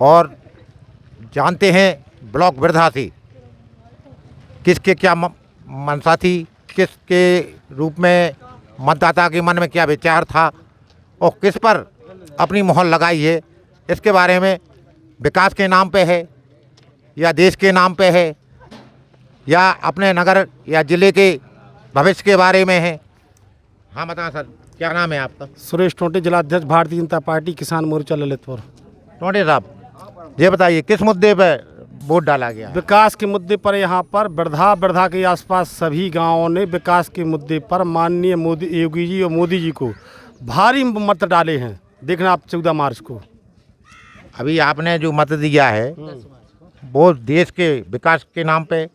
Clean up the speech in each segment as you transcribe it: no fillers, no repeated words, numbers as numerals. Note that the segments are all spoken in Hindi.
और जानते हैं ब्लॉक वर्धा से किसके क्या मंशा थी, किसके रूप में मतदाता के मन में क्या विचार था और किस पर अपनी मोहर लगाई है, इसके बारे में विकास के नाम पे है या देश के नाम पे है या अपने नगर या ज़िले के भविष्य के बारे में है। हाँ बताएं सर, क्या नाम है आपका? सुरेश टोंटे, जिलाध्यक्ष भारतीय जनता पार्टी किसान मोर्चा ललितपुर। टोंटे साहब, ये बताइए किस मुद्दे पर वोट डाला गया? विकास के मुद्दे पर यहाँ पर वर्धा के आसपास सभी गांवों ने विकास के मुद्दे पर माननीय मोदी, योगी जी और मोदी जी को भारी मत डाले हैं। देखना आप 14 मार्च को। अभी आपने जो मत दिया है वो देश के विकास के नाम पे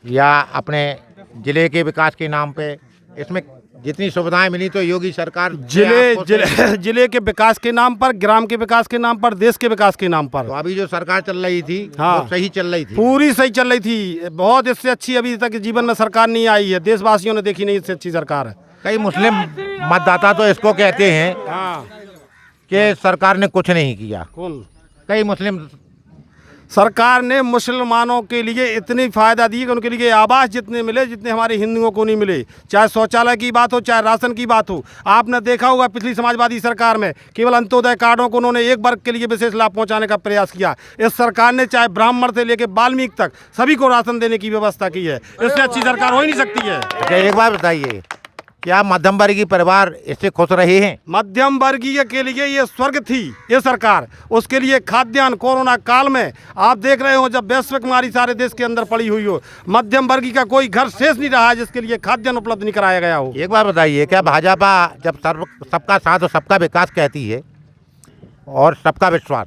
या अपने ज़िले के विकास के नाम पे? इसमें जितनी सुविधाएं मिली तो योगी सरकार जिले के विकास के नाम पर, ग्राम के विकास के नाम पर, देश के विकास के नाम पर। तो अभी जो सरकार चल रही थी हाँ, वो सही चल रही थी, पूरी सही चल रही थी। बहुत इससे अच्छी अभी तक जीवन में सरकार नहीं आई है, देशवासियों ने देखी नहीं इससे अच्छी सरकार है। कई मुस्लिम मतदाता तो इसको कहते हैं कि सरकार ने कुछ नहीं किया। कौन? कई मुस्लिम सरकार ने मुसलमानों के लिए इतनी फ़ायदा दी कि उनके लिए आवास जितने मिले जितने हमारे हिंदुओं को नहीं मिले, चाहे शौचालय की बात हो चाहे राशन की बात हो। आपने देखा होगा पिछली समाजवादी सरकार में केवल अंत्योदय कार्डों को उन्होंने एक वर्ग के लिए विशेष लाभ पहुंचाने का प्रयास किया। इस सरकार ने चाहे ब्राह्मण से लेकर वाल्मीकि तक सभी को राशन देने की व्यवस्था की है। इससे अच्छी सरकार हो ही नहीं सकती है। एक बार बताइए, क्या मध्यम वर्गीय परिवार इससे खुश रहे हैं? मध्यम वर्गीय के लिए ये स्वर्ग थी ये सरकार। उसके लिए खाद्यान्न कोरोना काल में आप देख रहे हो, जब वैश्विक महामारी सारे देश के अंदर पड़ी हुई हो, मध्यम वर्गीय का कोई घर शेष नहीं रहा है जिसके लिए खाद्यान्न उपलब्ध नहीं कराया गया हो। एक बार बताइए, क्या भाजपा जब सबका साथ और सबका विकास कहती है और सबका विश्वास,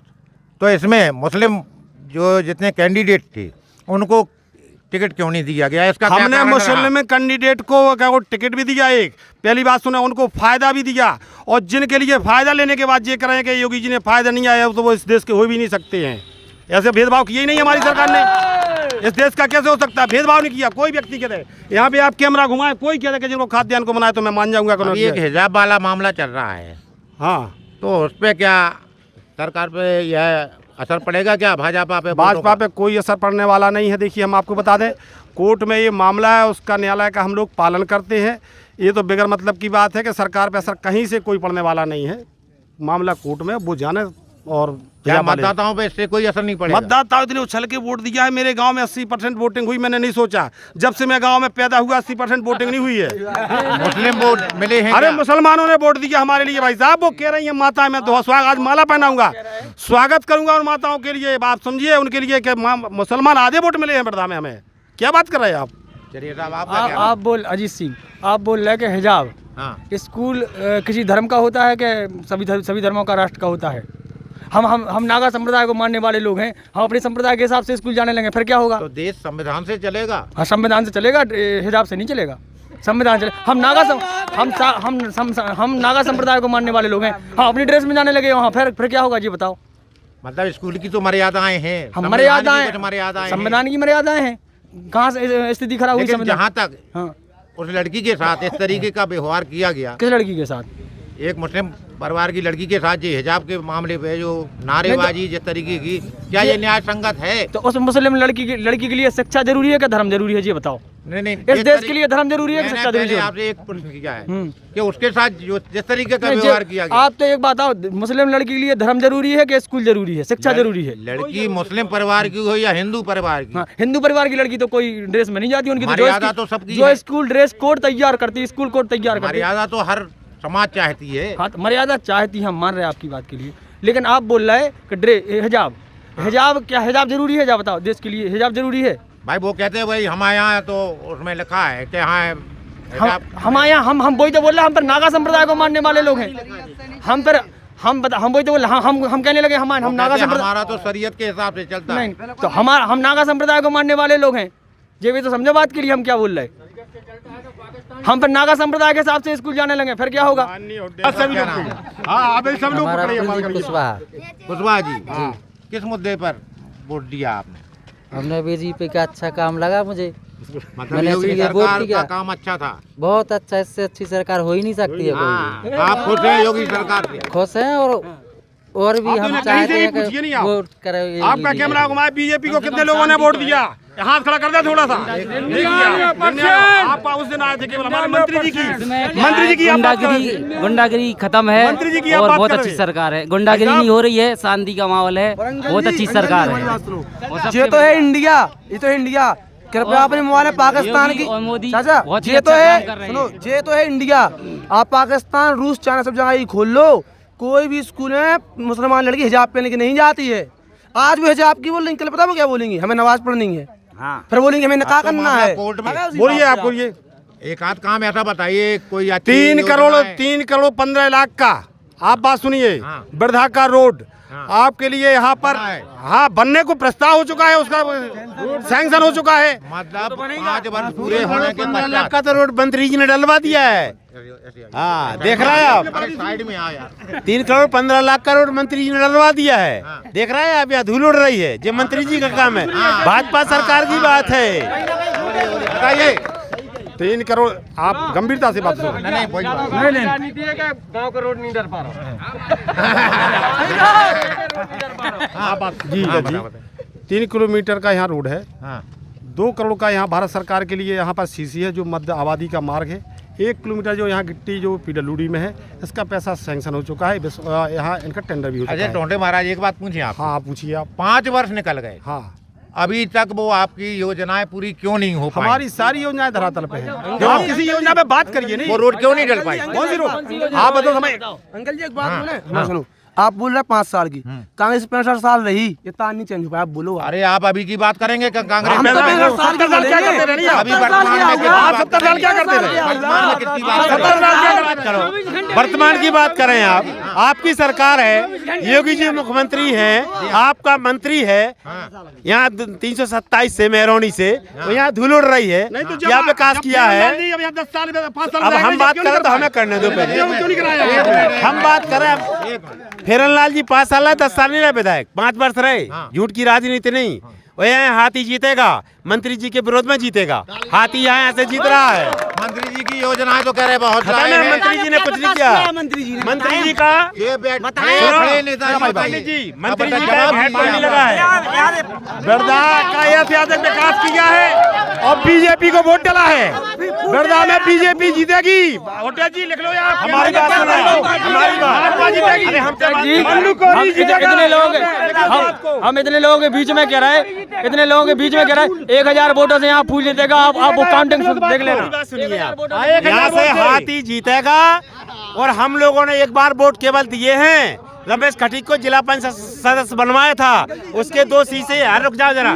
तो इसमें मुस्लिम जो जितने कैंडिडेट थे उनको टिकट क्यों नहीं दिया गया? इसका हमने मुस्लिम कैंडिडेट को क्या टिकट भी दिया, एक पहली बात सुना, उनको फायदा भी दिया। और जिनके लिए फायदा लेने के बाद ये कह रहे हैं कि योगी जी ने फायदा नहीं आया तो वो इस देश के हो भी नहीं सकते हैं। ऐसे भेदभाव किया ही नहीं हमारी सरकार ने। इस देश का कैसे हो सकता है? भेदभाव नहीं किया कोई व्यक्ति के थे। यहाँ पे आप कैमरा घुमाए, कोई कहते कि जिनको खाद्यान्न को बनाए तो मैं मान जाऊंगा। एक हिजाब वाला मामला चल रहा है, हाँ, तो उस पर क्या सरकार पे यह असर पड़ेगा? क्या भाजपा पे कोई असर पड़ने वाला नहीं है। देखिए हम आपको बता दें, कोर्ट में ये मामला है, उसका न्यायालय का हम लोग पालन करते हैं। ये तो बगैर मतलब की बात है कि सरकार पे असर कहीं से कोई पड़ने वाला नहीं है। मामला कोर्ट में, वो जाने। और क्या मतदाताओं पे इससे कोई असर नहीं पड़ेगा? मतदाताओं इतने उछल के वोट दिया है। मेरे गांव में 80% वोटिंग हुई, मैंने नहीं सोचा। जब से मैं गांव में पैदा हुआ 80% वोटिंग नहीं हुई है। मुस्लिम वोट मिले हैं? अरे मुसलमानों ने वोट दिया हमारे लिए भाई साहब। वो कह रही है माता, मैं स्वागत आज माला पहनाऊंगा, स्वागत करूंगा और माताओं के लिए। आप समझिए उनके लिए कि मुसलमान आधे वोट मिले हैं वर्धा में। हमें क्या बात कर रहे हैं आप? चलिए साहब, आप बोल अजीत सिंह, आप बोल रहे हैं कि हिजाब स्कूल किसी धर्म का होता है कि सभी धर्मों का राष्ट्र का होता है? हम नागा संप्रदाय को मानने वाले लोग हैं। हम अपने संप्रदाय के हिसाब से स्कूल जाने लगे, फिर क्या होगा? तो देश संविधान से चलेगा? हाँ, संविधान से चलेगा, हिजाब से नहीं चलेगा। संविधान चले। हम नागा संप्रदाय को मानने वाले लोग हैं। हम अपनी ड्रेस में जाने लगे वहाँ, फिर क्या होगा जी बताओ? मतलब स्कूल की तो मर्यादाएं हैं, हम मर्यादाएं, संविधान की मर्यादाएं हैं। कहाँ से स्थिति खराब हुई? जहाँ तक उस लड़की के साथ इस तरीके का व्यवहार किया गया। किस लड़की के साथ? एक मुस्लिम परिवार की लड़की के साथ जो हिजाब के मामले पे जो नारेबाजी जिस तरीके की, क्या ये न्याय संगत है? तो उस मुस्लिम लड़की के लिए शिक्षा जरूरी है क्या धर्म जरूरी है? जी बताओ। नहीं, इस देश के लिए धर्म जरूरी है कि शिक्षा जरूरी है? आपसे एक प्रश्न किया है कि उसके साथ जो जिस तरीके का व्यवहार किया गया। आप तो एक बात आओ, मुस्लिम लड़की के लिए धर्म जरूरी है कि स्कूल जरूरी है, शिक्षा जरूरी है? लड़की मुस्लिम परिवार की हो या हिंदू परिवार की? हिंदू परिवार की लड़की तो कोई ड्रेस में नहीं जाती। उनकी मर्यादा तो सबकी, जो स्कूल ड्रेस कोड तैयार करती, स्कूल कोड तैयार करती, मर्यादा तो हर समाज चाहती है। हाँ, तो मर्यादा चाहती है, हम मान रहे हैं आपकी बात के लिए। लेकिन आप बोल रहे हैं हिजाब क्या हिजाब जरूरी है? जा बताओ, देश के लिए हिजाब जरूरी है? भाई वो कहते हैं भाई हमारे यहाँ तो उसमें लिखा है कि हाँ हमारे यहाँ हम वही तो बोल रहे हैं। हम पर नागा संप्रदाय को मानने वाले लोग हैं। हम वही तो बोल रहे, हम कहने लगे हम नागा संप्रदाय, हमारा तो शरीयत के हिसाब से चलता है। नहीं, तो हम नागा संप्रदाय को मानने वाले लोग हैं। ये भी तो समझो बात के लिए हम क्या बोल रहे हैं। हम पर नागा संप्रदाय के हिसाब से स्कूल जाने लगे, फिर क्या होगा? कुशवाहा जी, किस मुद्दे पर वोट दिया आपने? हमने बीजेपी का अच्छा काम लगा मुझे। मैंने सरकार का काम अच्छा था, बहुत अच्छा। इससे अच्छी सरकार हो ही नहीं सकती है कोई। आप खुश हैं योगी सरकार से? खुश हैं और और भी आप हम तो चाहते कहीं हैं से पूछिए नहीं कि आप। वोट करे आपका कैमरा घुमाए, बीजेपी को कितने लोगों ने वोट दिया? हाथ खड़ा कर दे थोड़ा सा। आप उस दिन आए थे केवल हमारे मंत्री जी की आप बात कर रहे थे। गुंडागिरी खत्म है मंत्री जी की आप और बात बहुत कर अच्छी रहे हैं। सरकार है। गुंडागिरी नहीं हो रही है, शांति का माहौल है, बहुत अच्छी सरकार है। ये तो है इंडिया, ये तो है इंडिया। कृपया अपने मोबाइल में पाकिस्तान की और मोदी चाचा बहुत ही ये तो अच्छा है, काम कर रहे हैं। सुनो ये तो है इंडिया। आप पाकिस्तान, रूस, चाइना सब जगह ही खोल लो, कोई भी स्कूल में मुसलमान लड़की हिजाब पहन के नहीं जाती है। आज भी हिजाब की बोल रही, कल पता वो क्या बोलेंगी, हमें नमाज पढ़नी है, फिर बोलेंगे हमें निकाह करना है। कोर्ट में बोलिए, आप बोलिए। एक आध काम ऐसा बताइए कोई अच्छी 3 करोड़ योजना है। 3 करोड़ 15 लाख का, आप बात सुनिए, हाँ। वर्धा का रोड हाँ। आपके लिए यहाँ पर बना है। हाँ बनने को प्रस्ताव हो चुका है, उसका सैंक्शन हो चुका है। मतलब 5 वर्ष पूरे होने के 15 लाख पश्चात का तो रोड मंत्री जी ने डलवा दिया है। हाँ देख रहे हैं आप, अरे साइड में आ यार। 3 करोड़ 15 लाख का रोड मंत्री जी ने डलवा दिया है। हाँ। देख रहे हैं आप, यहाँ धूल उड़ रही है, ये मंत्री जी का काम है, भाजपा सरकार की बात है। बताइए 3 करोड़, आप गंभीरता से बात सुनो। नहीं बोलिए। गाँव का रोड नहीं डर पा रहा। हाँ बात जी हाँ, जी। बता, बता। 3 किलोमीटर का यहाँ रोड है, हाँ 2 करोड़ का यहाँ भारत सरकार के लिए यहाँ पर सीसी है जो मध्य आबादी का मार्ग है। 1 किलोमीटर जो यहाँ गिट्टी जो PWD में है, इसका पैसा सैंक्शन हो चुका है, यहाँ इनका टेंडर भी हो चुका अजय है। टोंटे महाराज एक बात पूछिए आप। हाँ पूछिए आप। 5 वर्ष निकल गए, हाँ अभी तक वो आपकी योजनाएं पूरी क्यों नहीं हो पाई? हमारी सारी योजनाएं धरातल पे है। आप किसी योजना पे बात करिए नहीं, वो रोड क्यों नहीं डल पाई? कौन सी रोड? आप बताओ हमें। अंकल जी एक बात बोले, सुनो, आप बोल रहे 5 साल की, कांग्रेस 65 साल रही, ये तार नहीं चेंज हुआ, आप बोलो। अरे आप अभी की बात करेंगे कांग्रेस हम में? तो 65 साल की 70 साल क्या बोलेंगे। करते रहे? अभी वर्तमान में कितनी आप बात 70 साल क्या करते करें? रहे? वर्तमान में कितनी बात 70 करें? साल क्या बात करो, वर्तमान की बात करें आप। आपकी सरकार है, योगी जी मुख्यमंत्री हैं, आपका मंत्री है, यहाँ 327 से मेहरौनी से यहाँ धूल उड़ रही है, क्या विकास किया है? अब हम बात करें तो हमें करने दो पहले। हम बात करें, फेरन लाल जी 5 साल है, 10 साल नहीं रहे विधायक, 5 वर्ष रहे। झूठ की राजनीति नहीं, वो यहाँ हाथी जीतेगा, मंत्री जी के विरोध में जीतेगा। हाथी यहाँ ऐसे जीत रहा है। मंत्री जी की योजनाएं तो कह रहे बहुत खत्म सारे है, हैं। मंत्री जी ने कुछ नहीं किया। मंत्री जी का ये बैठ सुनो, खड़े नेता जी मंत्री बताइए। जी, अब मंत्री जी बताइए, का जवाब हेड दीजिए नहीं आप। लगा है। वर्धा का ऐतिहासिक विकास किया है और बीजेपी को वोट डाला है। वर्धा में बीजेपी जीतेगी। होटल जी लिख लो यार, हमारी बात सुनो, हमारी बात जीतेगी। अरे हम हम इतने लोगों के बीच में कह रहे हैं, इतने लोगों के बीच में कह रहे हैं 1000 वोटों से यहाँ फूल जीतेगा। आप वो काउंटिंग देख लेना। सुनिए आप, यहाँ से हाथी जीतेगा और हम लोगों ने एक बार वोट केवल दिए हैं। रमेश खटीक को जिला पंचायत सदस्य बनवाया था, उसके 2 सीसी है। रुक जाओ जरा,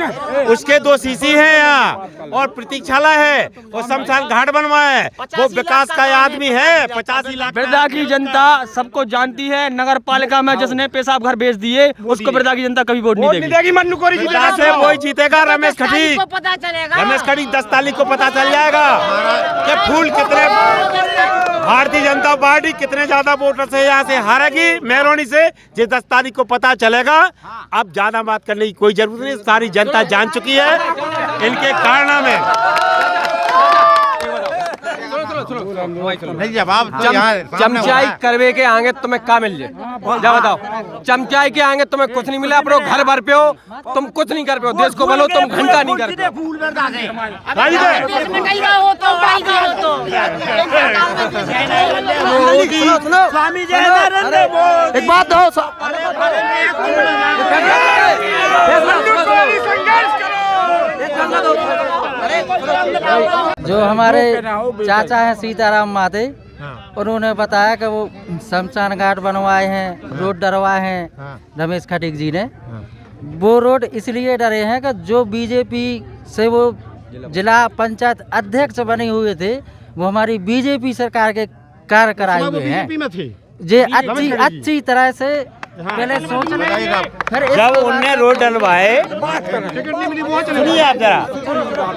उसके 2 सीसी हैं यहाँ और प्रतीक्षालय है और शमशान घाट बनवाया है। वो विकास का आदमी है। 85 लाख बिरधा की जनता सबको जानती है। नगर पालिका में जिसने पेशाब घर बेच दिए उसको बिरधा की जनता कभी वोट नहीं देगी। मन्नूकोरी विकास है, वही जीतेगा। रमेश खटीक, पता चलेगा। रमेश खटीक 10 तारीख को पता चल जाएगा कि फूल कितने, भारतीय जनता पार्टी कितने ज्यादा वोटर से यहाँ से हारेगी मेहरौनी से। ये 10 तारीख को पता चलेगा। अब ज्यादा बात करने की कोई जरूरत नहीं, सारी जनता जान चुकी है इनके कारनामे। नहीं जवाब तो यहाँ सामने हो रहा चमचाई है। करवे के आएंगे तुम्हें क्या मिल जाए? जा बताओ, चमचाई के आएंगे तुम्हें कुछ नहीं मिला। अपने घर भर पे हो, तुम कुछ नहीं कर पे हो। देश को बोलो तुम घंटा नहीं कर पे एक बात हो। जो हमारे चाचा हैं सीताराम माते, उन्होंने बताया कि वो शमशान घाट बनवाए हैं, रोड डरवाए हैं रमेश खटीक जी ने। वो रोड इसलिए डरे हैं कि जो बीजेपी से वो जिला पंचायत अध्यक्ष बने हुए थे, वो हमारी बीजेपी सरकार के कार्य कराए हुए हैं। जे अच्छी तरह से पहले सोच लें, फिर जब उनने रोड डलवाए, सुनिए आप जरा,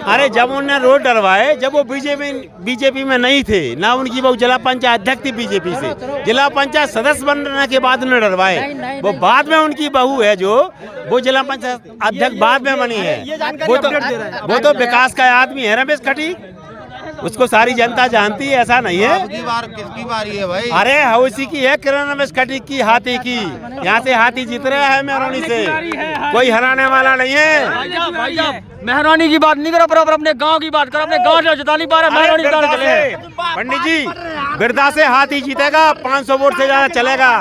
अरे जब उनने रोड डलवाए, जब वो बीजेपी में नहीं थे, ना उनकी वो जिला पंचायत अध्यक्ष थी बीजेपी से, जिला पंचायत सदस्य बनने के बाद उन्हें डलवाए। वो बाद में उनकी बहू है जो वो जिला पंचायत अध्यक्ष बाद में बनी है। वो तो विकास का आदमी है रमेश खटीक। उसको सारी जनता जानती है, ऐसा नहीं है। आपकी बार किसकी बारी है भाई? अरे हौसी की है, किरण रमेश खटीक की, हाथी की। यहाँ से हाथी जीत रहे हैं मेहरौनी से, कोई हराने वाला नहीं है। मेहरौनी की बात नहीं करो, पर अपने गांव की बात करो। अपने गांव से जिता नहीं पा रहे, मेहरौनी जिताने चले। पंडित जी बिरदा से हाथी जीतेगा, 500 वोट से ज्यादा चलेगा।